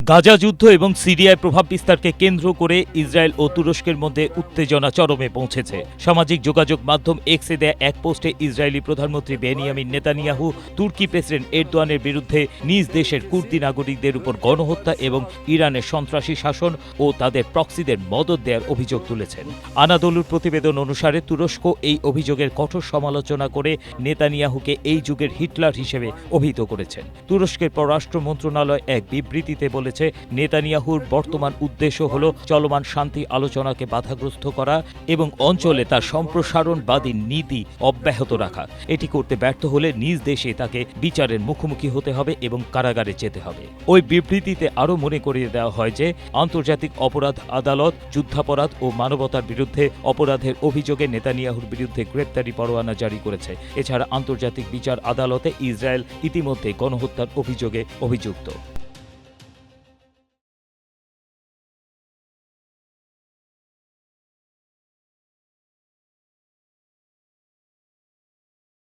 গাজা যুদ্ধ এবং সিরিয়ায় প্রভাব বিস্তারকে কেন্দ্র করে ইসরায়েল ও তুরস্কের মধ্যে উত্তেজনা চরমে পৌঁছেছে। সামাজিক যোগাযোগ মাধ্যম এক্সে দেয়া এক পোস্টে ইসরায়েলি প্রধানমন্ত্রী বেনিয়ামিন নেতানিয়াহু তুর্কি প্রেসিডেন্ট এরদোয়ানের বিরুদ্ধে নিজ দেশের কুর্দি নাগরিকদের উপর গণহত্যা এবং ইরানের সন্ত্রাসী শাসন ও তাদের প্রক্সিদের মদদ দেওয়ার অভিযোগ তুলেছেন। আনাদোলুর প্রতিবেদন অনুসারে তুরস্ক এই অভিযোগের কঠোর সমালোচনা করে নেতানিয়াহুকে এই যুগের হিটলার হিসেবে অভিহিত করেছেন। তুরস্কের পররাষ্ট্র মন্ত্রণালয় এক বিবৃতিতে বলেছে, নেতানিয়াহুর বর্তমান উদ্দেশ্য হল চলমান শান্তি আলোচনাকে বাধাগ্রস্ত করা এবং অঞ্চলে তার সম্প্রসারণবাদী নীতি অব্যাহত রাখা। এটি করতে ব্যর্থ হলে নিজ দেশে তাকে বিচারের মুখোমুখি হতে হবে এবং কারাগারে যেতে হবে। ওই বিবৃতিতে আরও মনে করিয়ে দেওয়া হয় যে আন্তর্জাতিক অপরাধ আদালত যুদ্ধাপরাধ ও মানবতার বিরুদ্ধে অপরাধের অভিযোগে নেতানিয়াহুর বিরুদ্ধে গ্রেপ্তারি পরোয়ানা জারি করেছে। এছাড়া আন্তর্জাতিক বিচার আদালতে ইসরায়েল ইতিমধ্যে গণহত্যার অভিযোগে অভিযুক্ত।